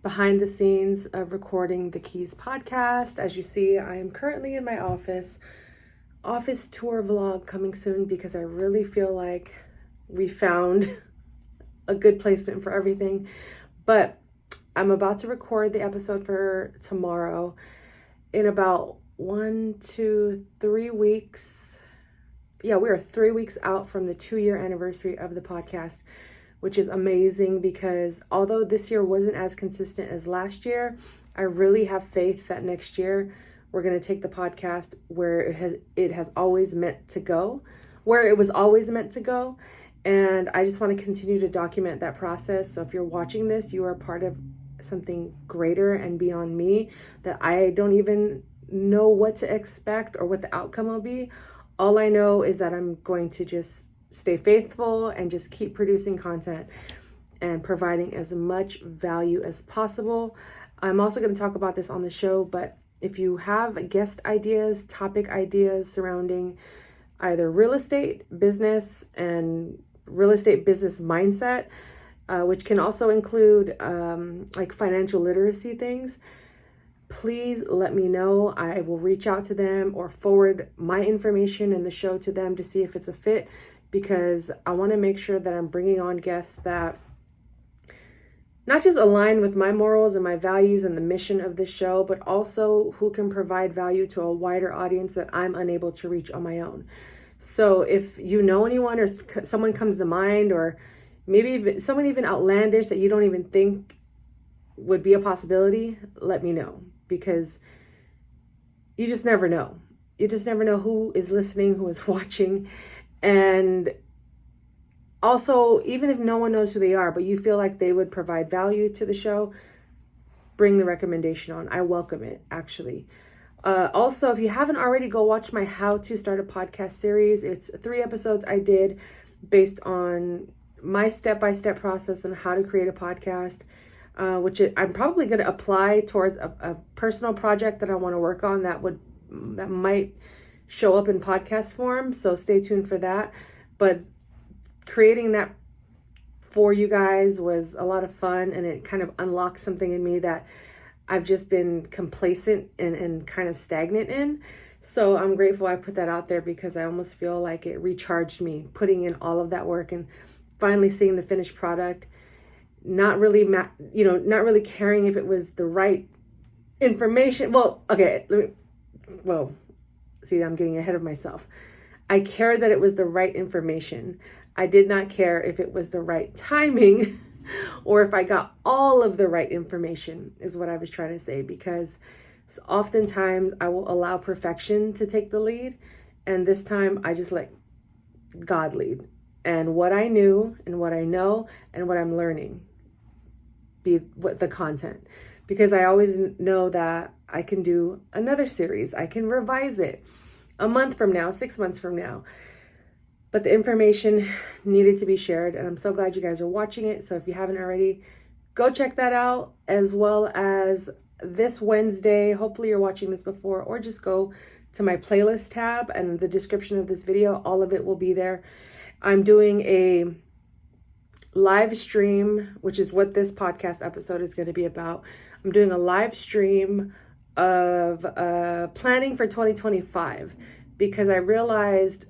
behind the scenes of recording the Keys podcast. As you see, I am currently in my office tour vlog coming soon because I really feel like we found a good placement for everything. But I'm about to record the episode for tomorrow in about 1, 2, 3 weeks. Yeah, we are 3 weeks out from the 2-year anniversary of the podcast, which is amazing because although this year wasn't as consistent as last year, I really have faith that next year we're going to take the podcast where it has always meant to go, where it was always meant to go. And I just want to continue to document that process. So if you're watching this, you are part of something greater and beyond me that I don't even know what to expect or what the outcome will be. All I know is that I'm going to just stay faithful and just keep producing content and providing as much value as possible. I'm also going to talk about this on the show, but if you have guest ideas, topic ideas surrounding either real estate business and real estate business mindset, which can also include like financial literacy things, please let me know. I will reach out to them or forward my information in the show to them to see if it's a fit, because I want to make sure that I'm bringing on guests that not just align with my morals and my values and the mission of the show, but also who can provide value to a wider audience that I'm unable to reach on my own. So if you know anyone or someone comes to mind, or maybe even someone even outlandish that you don't even think would be a possibility, let me know, because you just never know. You just never know who is listening, who is watching. And also, even if no one knows who they are, but you feel like they would provide value to the show, bring the recommendation on. I welcome it, actually. Also, if you haven't already, go watch my How to Start a Podcast series. It's 3 episodes I did based on my step-by-step process on how to create a podcast, which I'm probably going to apply towards a personal project that I want to work on that might show up in podcast form. So stay tuned for that. But creating that for you guys was a lot of fun, and it kind of unlocked something in me that I've just been complacent and kind of stagnant in. So I'm grateful I put that out there, because I almost feel like it recharged me, putting in all of that work and finally seeing the finished product. Not really caring if it was the right information. See, I'm getting ahead of myself. I cared that it was the right information. I did not care if it was the right timing or if I got all of the right information, is what I was trying to say, because oftentimes I will allow perfection to take the lead. And this time I just let God lead, and what I knew and what I know and what I'm learning be what the content, because I always know that I can do another series. I can revise it a month from now, 6 months from now. But the information needed to be shared, and I'm so glad you guys are watching it. So if you haven't already, go check that out, as well as this Wednesday. Hopefully you're watching this before, or just go to my playlist tab and the description of this video. All of it will be there. I'm doing a live stream, which is what this podcast episode is going to be about. I'm doing a live stream of planning for 2025, because I realized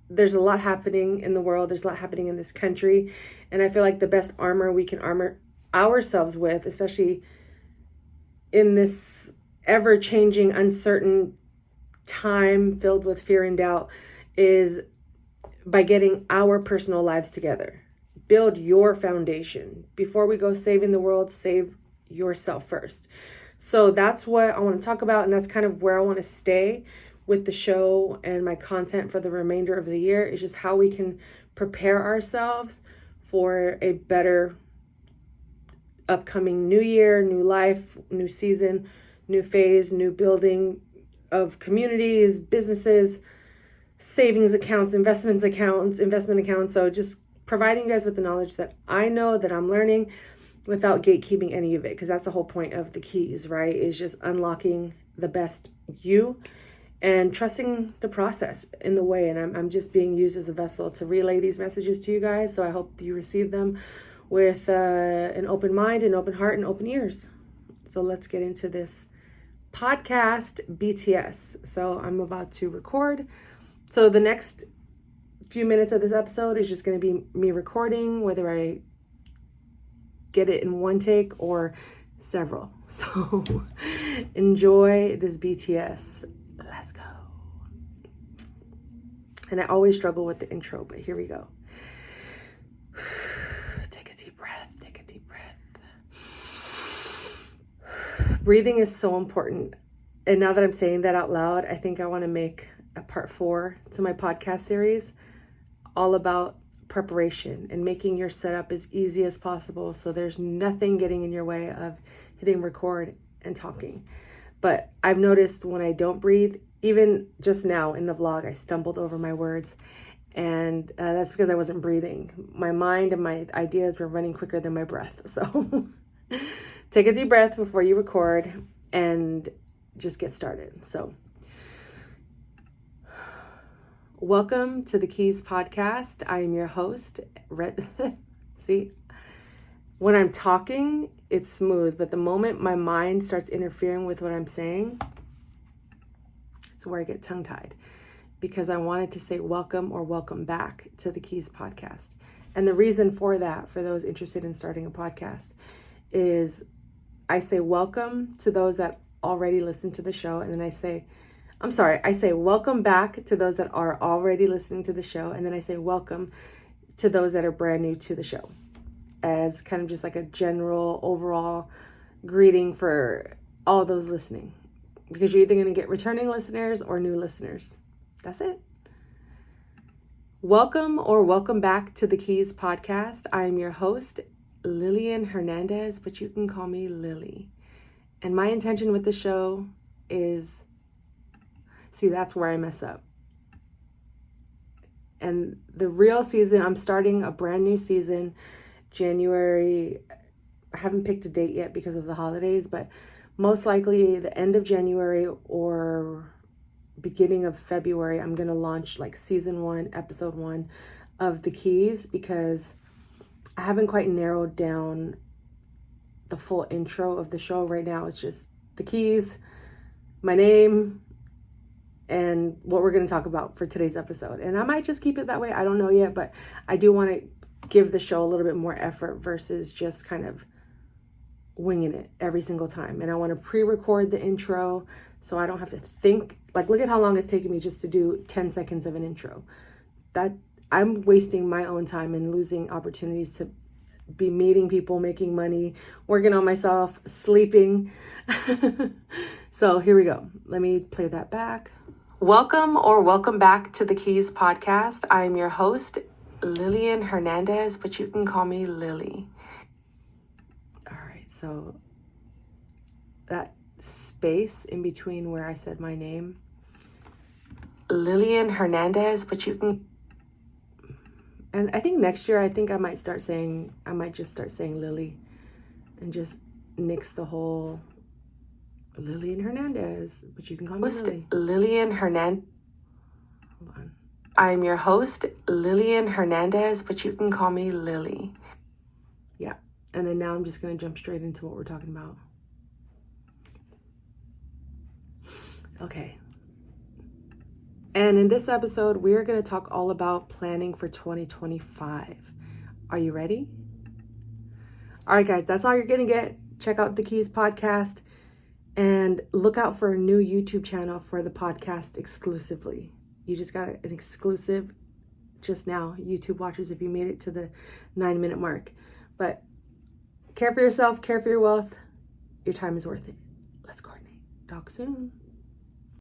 there's a lot happening in the world. There's a lot happening in this country. And I feel like the best armor we can armor ourselves with, especially in this ever-changing, uncertain time filled with fear and doubt, is by getting our personal lives together. Build your foundation. Before we go saving the world, save yourself first. So that's what I want to talk about, and that's kind of where I want to stay with the show and my content for the remainder of the year, is just how we can prepare ourselves for a better upcoming new year, new life, new season, new phase, new building of communities, businesses, savings accounts, investment accounts. So just providing you guys with the knowledge that I know, that I'm learning, without gatekeeping any of it, because that's the whole point of the keys, right? Is just unlocking the best you and trusting the process in the way. And I'm just being used as a vessel to relay these messages to you guys. So I hope you receive them with an open mind, an open heart, and open ears. So let's get into this podcast BTS. So I'm about to record. So the next few minutes of this episode is just going to be me recording, whether I get it in one take or several. So enjoy this BTS. Let's go. And I always struggle with the intro, but here we go. Take a deep breath. Take a deep breath. Breathing is so important. And now that I'm saying that out loud, I think I want to make a part 4 to my podcast series all about preparation and making your setup as easy as possible so there's nothing getting in your way of hitting record and talking. But I've noticed when I don't breathe, even just now in the vlog, I stumbled over my words, and that's because I wasn't breathing. My mind and my ideas were running quicker than my breath. So take a deep breath before you record and just get started. So welcome to the Keys Podcast. I am your host. See, when I'm talking, it's smooth, but the moment my mind starts interfering with what I'm saying, it's where I get tongue-tied, because I wanted to say welcome or welcome back to the Keys Podcast. And the reason for that, for those interested in starting a podcast, is I say welcome to those that already listen to the show, and then I say welcome back to those that are already listening to the show, and then I say welcome to those that are brand new to the show, as kind of just like a general overall greeting for all those listening, because you're either going to get returning listeners or new listeners. That's it. Welcome or welcome back to the Keys Podcast. I am your host, Lillian Hernandez, but you can call me Lily. And my intention with the show is, see, that's where I mess up. And the real season, I'm starting a brand new season, January. I haven't picked a date yet because of the holidays, but most likely the end of January or beginning of February, I'm going to launch like season 1, episode 1 of The Keys, because I haven't quite narrowed down the full intro of the show right now. It's just The Keys, my name, and what we're going to talk about for today's episode. And I might just keep it that way. I don't know yet, but I do want to give the show a little bit more effort versus just kind of winging it every single time. And I want to pre-record the intro so I don't have to think. Like, look at how long it's taken me just to do 10 seconds of an intro. That I'm wasting my own time and losing opportunities to be meeting people, making money, working on myself, sleeping. So here we go. Let me play that back. Welcome or welcome back to the Keys Podcast. I am your host, Lillian Hernandez, but you can call me Lily. All right, so that space in between where I said my name, Lillian Hernandez, but you can, and I think next year, I might just start saying Lily and just nix the whole Lillian Hernandez, but you can call me Lily. Lillian Hernandez. Hold on. I'm your host, Lillian Hernandez, but you can call me Lily. Yeah. And then now I'm just going to jump straight into what we're talking about. Okay. And in this episode, we are going to talk all about planning for 2025. Are you ready? All right, guys, that's all you're going to get. Check out the Keys Podcast and look out for a new YouTube channel for the podcast exclusively. You just got an exclusive just now, YouTube watchers, if you made it to the 9-minute mark. But care for yourself, care for your wealth. Your time is worth it. Let's coordinate. Talk soon.